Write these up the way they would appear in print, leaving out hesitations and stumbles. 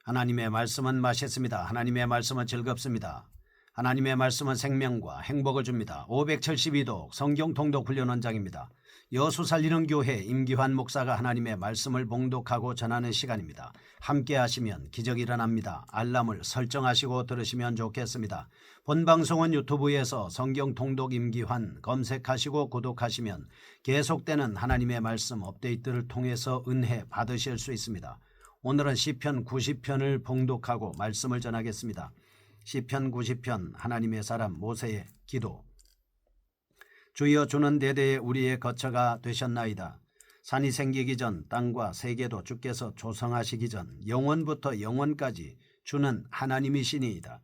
하나님의 말씀은 맛있습니다. 하나님의 말씀은 즐겁습니다. 하나님의 말씀은 생명과 행복을 줍니다. 572도 성경 통독 훈련 원장입니다. 여수 살리는 교회 임기환 목사가 하나님의 말씀을 봉독하고 전하는 시간입니다. 함께 하시면 기적이 일어납니다. 알람을 설정하시고 들으시면 좋겠습니다. 본 방송은 유튜브에서 성경 통독 임기환 검색하시고 구독하시면 계속되는 하나님의 말씀 업데이트를 통해서 은혜 받으실 수 있습니다. 오늘은 시편 90편을 봉독하고 말씀을 전하겠습니다. 시편 90편 하나님의 사람 모세의 기도. 주여, 주는 대대에 우리의 거처가 되셨나이다. 산이 생기기 전 땅과 세계도 주께서 조성하시기 전 영원부터 영원까지 주는 하나님이시니이다.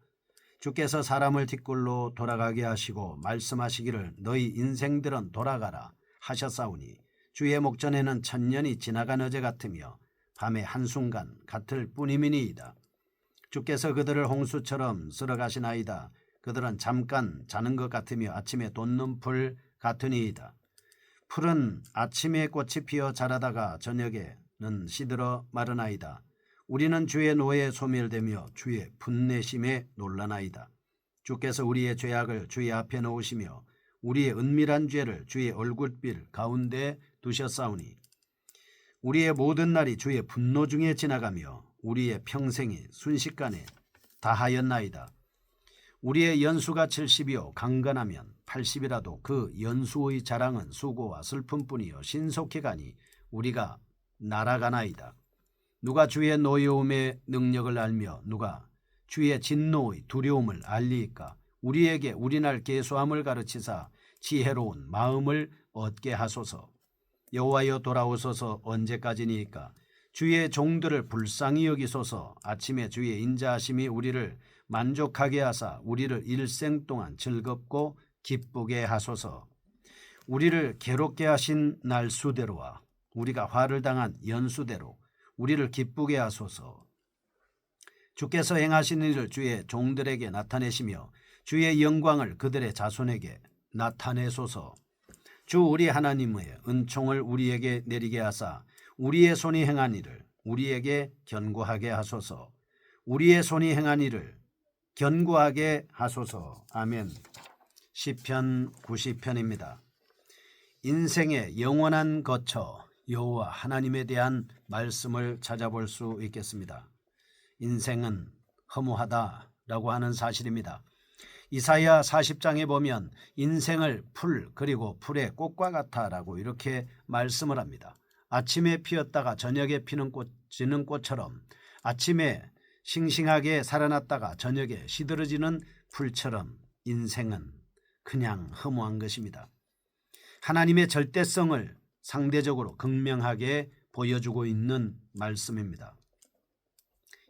주께서 사람을 뒷골로 돌아가게 하시고 말씀하시기를 너희 인생들은 돌아가라 하셨사오니 주의 목전에는 천년이 지나간 어제 같으며 밤의 한순간 같을 뿐이니이다. 주께서 그들을 홍수처럼 쓸어가시나이다. 그들은 잠깐 자는 것 같으며 아침에 돋는 풀 같으니이다. 풀은 아침에 꽃이 피어 자라다가 저녁에는 시들어 마르나이다. 우리는 주의 노에 소멸되며 주의 분내심에 놀라나이다. 주께서 우리의 죄악을 주의 앞에 놓으시며 우리의 은밀한 죄를 주의 얼굴빛 가운데 두셨사오니 우리의 모든 날이 주의 분노 중에 지나가며 우리의 평생이 순식간에 다하였나이다. 우리의 연수가 70이요 강건하면 80이라도 그 연수의 자랑은 수고와 슬픔뿐이요 신속히 가니 우리가 날아가나이다. 누가 주의 노여움의 능력을 알며 누가 주의 진노의 두려움을 알리이까. 우리에게 우리날 계수함을 가르치사 지혜로운 마음을 얻게 하소서. 여호와여, 돌아오소서. 언제까지니이까. 주의 종들을 불쌍히 여기소서. 아침에 주의 인자하심이 우리를 만족하게 하사 우리를 일생 동안 즐겁고 기쁘게 하소서. 우리를 괴롭게 하신 날수대로와 우리가 화를 당한 연수대로 우리를 기쁘게 하소서. 주께서 행하신 일을 주의 종들에게 나타내시며 주의 영광을 그들의 자손에게 나타내소서. 주 우리 하나님의 은총을 우리에게 내리게 하사 우리의 손이 행한 일을 우리에게 견고하게 하소서. 우리의 손이 행한 일을 견고하게 하소서. 아멘. 시편 90편입니다. 인생의 영원한 거처 여호와 하나님에 대한 말씀을 찾아볼 수 있겠습니다. 인생은 허무하다라고 하는 사실입니다. 이사야 40장에 보면 인생을 풀 그리고 풀의 꽃과 같아라고 이렇게 말씀을 합니다. 아침에 피었다가 저녁에 지는 꽃처럼 아침에 싱싱하게 살아났다가 저녁에 시들어지는 풀처럼 인생은 그냥 허무한 것입니다. 하나님의 절대성을 상대적으로 극명하게 보여주고 있는 말씀입니다.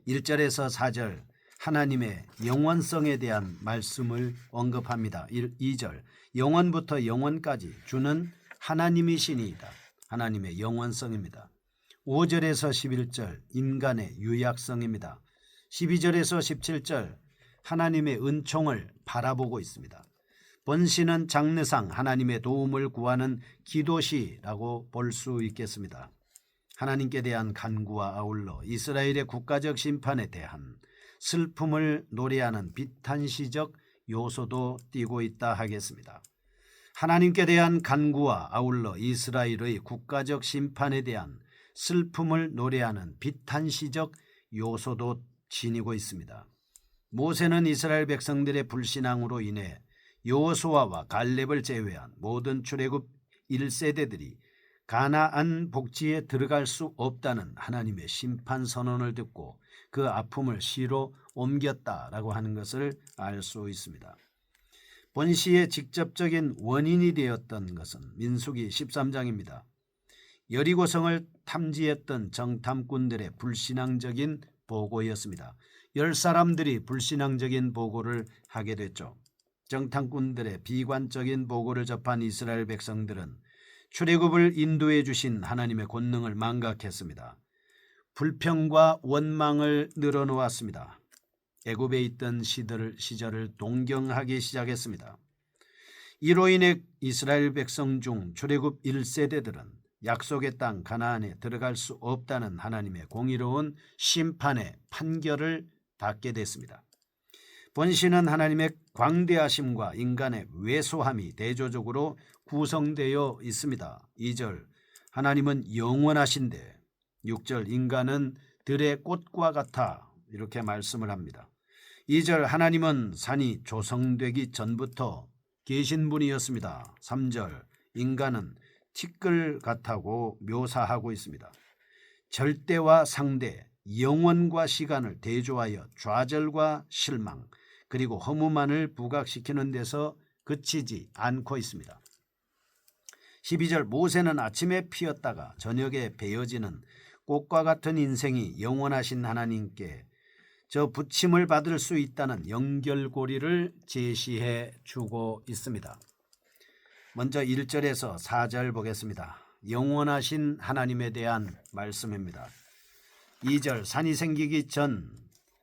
1절에서 4절 하나님의 영원성에 대한 말씀을 언급합니다. 2절 영원부터 영원까지 주는 하나님이시니이다. 하나님의 영원성입니다. 5절에서 11절 인간의 유약성입니다. 12절에서 17절 하나님의 은총을 바라보고 있습니다. 본시는 장르상 하나님의 도움을 구하는 기도시라고 볼 수 있겠습니다. 하나님께 대한 간구와 아울러 이스라엘의 국가적 심판에 대한 슬픔을 노래하는 비탄시적 요소도 띄고 있다 하겠습니다. 하나님께 대한 간구와 아울러 이스라엘의 국가적 심판에 대한 슬픔을 노래하는 비탄시적 요소도 지니고 있습니다. 모세는 이스라엘 백성들의 불신앙으로 인해 여호수아와 갈렙을 제외한 모든 출애굽 1세대들이 가나안 복지에 들어갈 수 없다는 하나님의 심판 선언을 듣고 그 아픔을 시로 옮겼다라고 하는 것을 알 수 있습니다. 본시의 직접적인 원인이 되었던 것은 민수기 13장입니다. 여리고성을 탐지했던 정탐꾼들의 불신앙적인 보고였습니다. 10사람들이 불신앙적인 보고를 하게 됐죠. 정탐꾼들의 비관적인 보고를 접한 이스라엘 백성들은 출애굽을 인도해 주신 하나님의 권능을 망각했습니다. 불평과 원망을 늘어놓았습니다. 애굽에 있던 시절을 동경하기 시작했습니다. 이로 인해 이스라엘 백성 중 출애굽 1세대들은 약속의 땅 가나안에 들어갈 수 없다는 하나님의 공의로운 심판의 판결을 받게 됐습니다. 본신은 하나님의 광대하심과 인간의 왜소함이 대조적으로 구성되어 있습니다. 2절 하나님은 영원하신데 6절 인간은 들의 꽃과 같아 이렇게 말씀을 합니다. 2절 하나님은 산이 조성되기 전부터 계신 분이었습니다. 3절 인간은 티끌 같다고 묘사하고 있습니다. 절대와 상대, 영원과 시간을 대조하여 좌절과 실망 그리고 허무만을 부각시키는 데서 그치지 않고 있습니다. 12절 모세는 아침에 피었다가 저녁에 베어지는 꽃과 같은 인생이 영원하신 하나님께 저 부침을 받을 수 있다는 연결고리를 제시해 주고 있습니다. 먼저 1절에서 4절 보겠습니다. 영원하신 하나님에 대한 말씀입니다. 2절 산이 생기기 전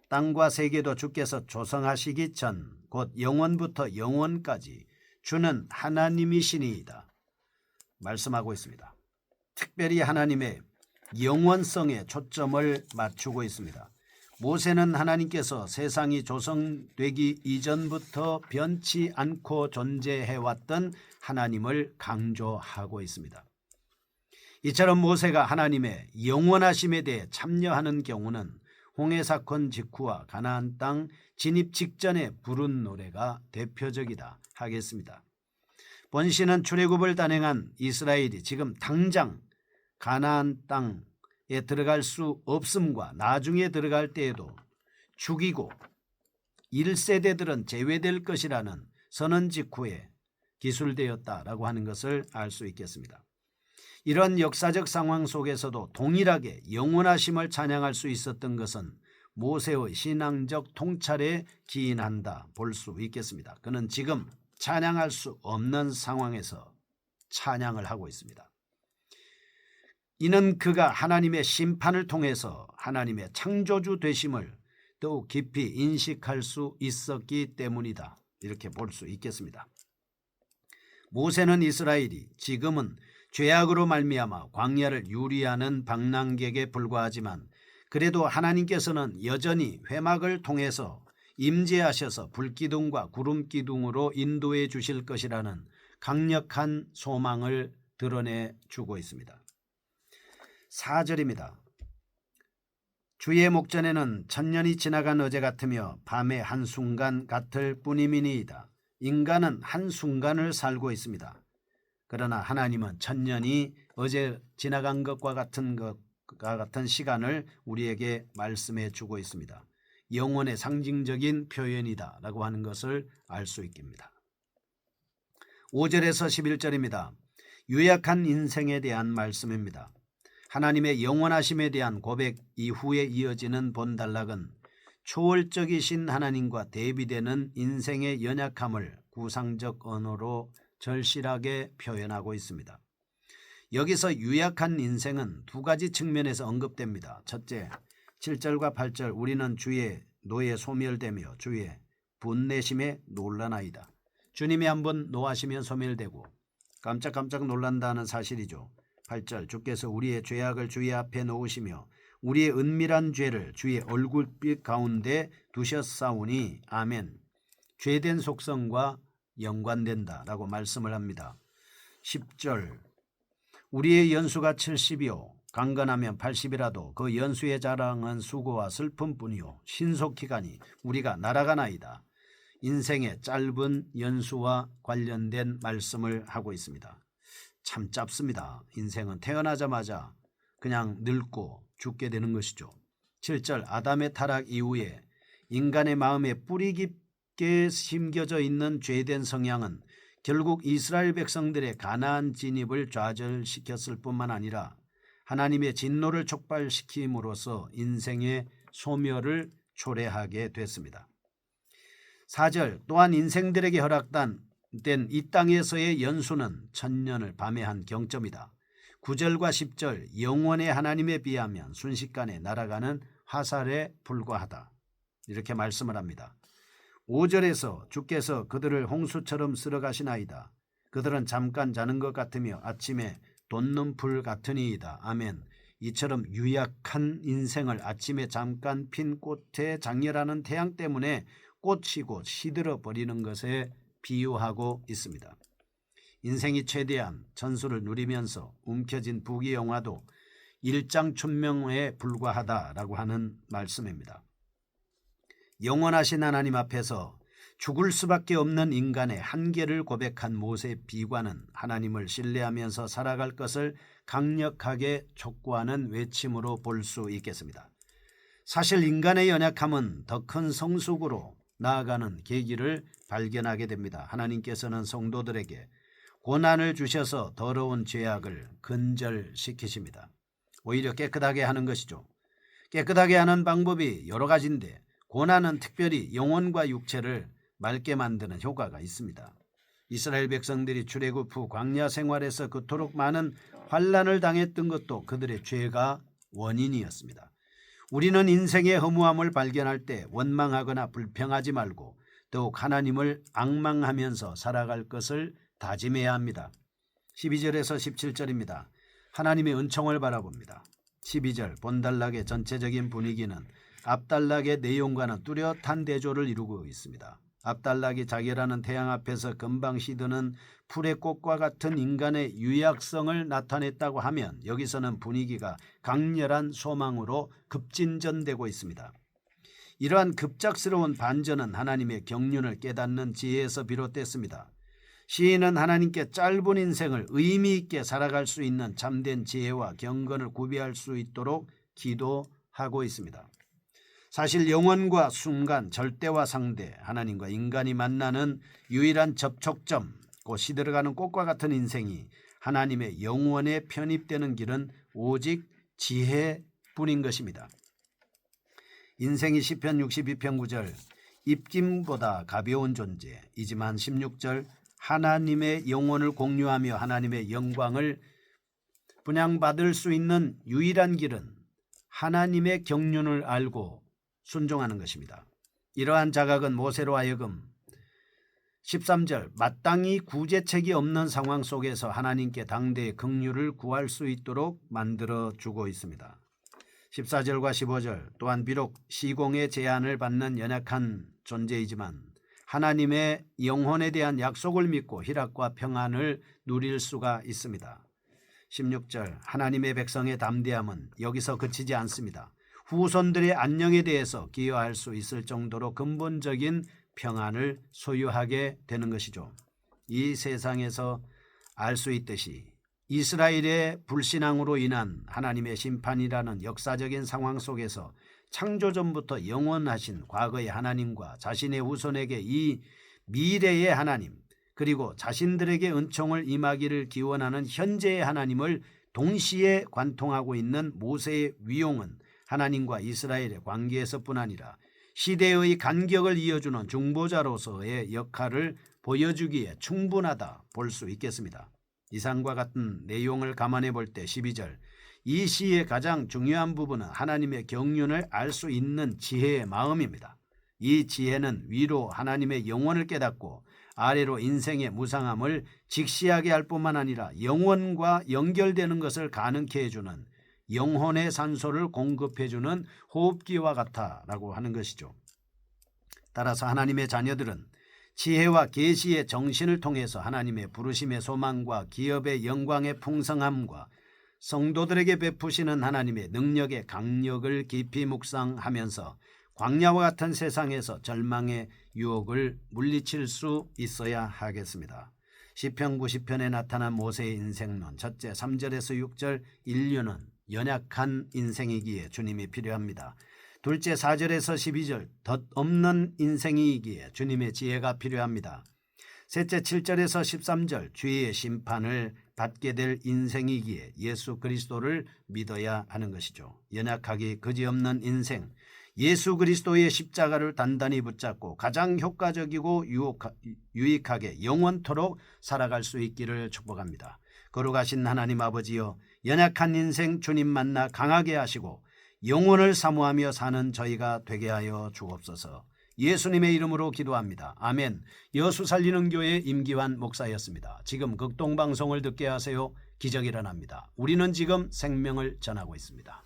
땅과 세계도 주께서 조성하시기 전 곧 영원부터 영원까지 주는 하나님이시니이다 말씀하고 있습니다. 특별히 하나님의 영원성에 초점을 맞추고 있습니다. 모세는 하나님께서 세상이 조성되기 이전부터 변치 않고 존재해왔던 하나님을 강조하고 있습니다. 이처럼 모세가 하나님의 영원하심에 대해 참여하는 경우는 홍해 사건 직후와 가나안 땅 진입 직전에 부른 노래가 대표적이다 하겠습니다. 본시는 출애굽을 단행한 이스라엘이 지금 당장 가나안 땅에 들어갈 수 없음과 나중에 들어갈 때에도 죽이고 1세대들은 제외될 것이라는 선언 직후에 기술되었다라고 하는 것을 알 수 있겠습니다. 이런 역사적 상황 속에서도 동일하게 영원하심을 찬양할 수 있었던 것은 모세의 신앙적 통찰에 기인한다 볼 수 있겠습니다. 그는 지금 찬양할 수 없는 상황에서 찬양을 하고 있습니다. 이는 그가 하나님의 심판을 통해서 하나님의 창조주 되심을 더욱 깊이 인식할 수 있었기 때문이다 이렇게 볼 수 있겠습니다. 모세는 이스라엘이 지금은 죄악으로 말미암아 광야를 유리하는 방랑객에 불과하지만 그래도 하나님께서는 여전히 회막을 통해서 임재하셔서 불기둥과 구름기둥으로 인도해 주실 것이라는 강력한 소망을 드러내 주고 있습니다. 4절입니다. 주의 목전에는 천년이 지나간 어제 같으며 밤의 한순간 같을 뿐이니이다. 인간은 한순간을 살고 있습니다. 그러나 하나님은 천년이 어제 지나간 것과 같은 시간을 우리에게 말씀해 주고 있습니다. 영혼의 상징적인 표현이다 라고 하는 것을 알 수 있습니다. 5절에서 11절입니다. 유약한 인생에 대한 말씀입니다. 하나님의 영원하심에 대한 고백 이후에 이어지는 본단락은 초월적이신 하나님과 대비되는 인생의 연약함을 구상적 언어로 절실하게 표현하고 있습니다. 여기서 유약한 인생은 두 가지 측면에서 언급됩니다. 첫째, 7절과 8절 우리는 주의 노에 소멸되며 주의 분내심에 놀라나이다. 주님이 한번 노하시면 소멸되고 깜짝깜짝 놀란다는 사실이죠. 8절 주께서 우리의 죄악을 주의 앞에 놓으시며 우리의 은밀한 죄를 주의 얼굴빛 가운데 두셨사오니 아멘. 죄된 속성과 연관된다 라고 말씀을 합니다. 10절 우리의 연수가 70이요 강건하면 80이라도 그 연수의 자랑은 수고와 슬픔뿐이요 신속히 가니 우리가 날아가나이다. 인생의 짧은 연수와 관련된 말씀을 하고 있습니다. 참 짧습니다. 인생은 태어나자마자 그냥 늙고 죽게 되는 것이죠. 7절 아담의 타락 이후에 인간의 마음에 뿌리 깊게 심겨져 있는 죄된 성향은 결국 이스라엘 백성들의 가나안 진입을 좌절시켰을 뿐만 아니라 하나님의 진노를 촉발시킴으로써 인생의 소멸을 초래하게 됐습니다. 4절 또한 인생들에게 허락된 이 땅에서의 연수는 천년을 밤에한 경점이다. 9절과 10절 영원의 하나님에 비하면 순식간에 날아가는 화살에 불과하다. 이렇게 말씀을 합니다. 5절에서 주께서 그들을 홍수처럼 쓸어가시나이다. 그들은 잠깐 자는 것 같으며 아침에 돋는 불 같으니이다. 아멘. 이처럼 유약한 인생을 아침에 잠깐 핀 꽃의 장렬하는 태양 때문에 꽂히고 시들어 버리는 것에 비유하고 있습니다. 인생이 최대한 전수를 누리면서 움켜진 부귀영화도 일장춘명에 불과하다라고 하는 말씀입니다. 영원하신 하나님 앞에서 죽을 수밖에 없는 인간의 한계를 고백한 모세의 비관은 하나님을 신뢰하면서 살아갈 것을 강력하게 촉구하는 외침으로 볼 수 있겠습니다. 사실 인간의 연약함은 더 큰 성숙으로 나아가는 계기를 발견하게 됩니다. 하나님께서는 성도들에게 고난을 주셔서 더러운 죄악을 근절시키십니다. 오히려 깨끗하게 하는 것이죠. 깨끗하게 하는 방법이 여러 가지인데 고난은 특별히 영혼과 육체를 맑게 만드는 효과가 있습니다. 이스라엘 백성들이 출애굽 후 광야 생활에서 그토록 많은 환난을 당했던 것도 그들의 죄가 원인이었습니다. 우리는 인생의 허무함을 발견할 때 원망하거나 불평하지 말고 더욱 하나님을 앙망하면서 살아갈 것을 다짐해야 합니다. 12절에서 17절입니다. 하나님의 은총을 바라봅니다. 12절 본단락의 전체적인 분위기는 앞단락의 내용과는 뚜렷한 대조를 이루고 있습니다. 앞단락이 자결하는 태양 앞에서 금방 시드는 풀의 꽃과 같은 인간의 유약성을 나타냈다고 하면 여기서는 분위기가 강렬한 소망으로 급진전되고 있습니다. 이러한 급작스러운 반전은 하나님의 경륜을 깨닫는 지혜에서 비롯됐습니다. 시인은 하나님께 짧은 인생을 의미 있게 살아갈 수 있는 참된 지혜와 경건을 구비할 수 있도록 기도하고 있습니다. 사실 영원과 순간, 절대와 상대, 하나님과 인간이 만나는 유일한 접촉점, 곧 시들어가는 꽃과 같은 인생이 하나님의 영원에 편입되는 길은 오직 지혜뿐인 것입니다. 인생이 시편 62편 9절 입김보다 가벼운 존재이지만 16절 하나님의 영혼을 공유하며 하나님의 영광을 분양받을 수 있는 유일한 길은 하나님의 경륜을 알고 순종하는 것입니다. 이러한 자각은 모세로 하여금 13절 마땅히 구제책이 없는 상황 속에서 하나님께 당대의 긍휼을 구할 수 있도록 만들어주고 있습니다. 14절과 15절 또한 비록 시공의 제한을 받는 연약한 존재이지만 하나님의 영혼에 대한 약속을 믿고 희락과 평안을 누릴 수가 있습니다. 16절 하나님의 백성의 담대함은 여기서 그치지 않습니다. 후손들의 안녕에 대해서 기여할 수 있을 정도로 근본적인 평안을 소유하게 되는 것이죠. 이 세상에서 알 수 있듯이 이스라엘의 불신앙으로 인한 하나님의 심판이라는 역사적인 상황 속에서 창조전부터 영원하신 과거의 하나님과 자신의 후손에게 이 미래의 하나님 그리고 자신들에게 은총을 임하기를 기원하는 현재의 하나님을 동시에 관통하고 있는 모세의 위용은 하나님과 이스라엘의 관계에서뿐 아니라 시대의 간격을 이어주는 중보자로서의 역할을 보여주기에 충분하다 볼 수 있겠습니다. 이상과 같은 내용을 감안해 볼 때 12절 이 시의 가장 중요한 부분은 하나님의 경륜을 알 수 있는 지혜의 마음입니다. 이 지혜는 위로 하나님의 영혼을 깨닫고 아래로 인생의 무상함을 직시하게 할 뿐만 아니라 영혼과 연결되는 것을 가능케 해주는 영혼의 산소를 공급해주는 호흡기와 같다라고 하는 것이죠. 따라서 하나님의 자녀들은 지혜와 계시의 정신을 통해서 하나님의 부르심의 소망과 기업의 영광의 풍성함과 성도들에게 베푸시는 하나님의 능력의 강력을 깊이 묵상하면서 광야와 같은 세상에서 절망의 유혹을 물리칠 수 있어야 하겠습니다. 시편 90편에 나타난 모세의 인생론 첫째 3절에서 6절 인류는 연약한 인생이기에 주님이 필요합니다. 둘째 4절에서 12절 덧없는 인생이기에 주님의 지혜가 필요합니다. 셋째 7절에서 13절 주의 심판을 받게 될 인생이기에 예수 그리스도를 믿어야 하는 것이죠. 연약하기 그지없는 인생 예수 그리스도의 십자가를 단단히 붙잡고 가장 효과적이고 유익하게 영원토록 살아갈 수 있기를 축복합니다. 거룩하신 하나님 아버지여 연약한 인생 주님 만나 강하게 하시고 영혼을 사모하며 사는 저희가 되게 하여 주옵소서. 예수님의 이름으로 기도합니다. 아멘. 여수 살리는 교회 임기환 목사였습니다. 지금 극동방송을 듣게 하세요. 기적이 일어납니다. 우리는 지금 생명을 전하고 있습니다.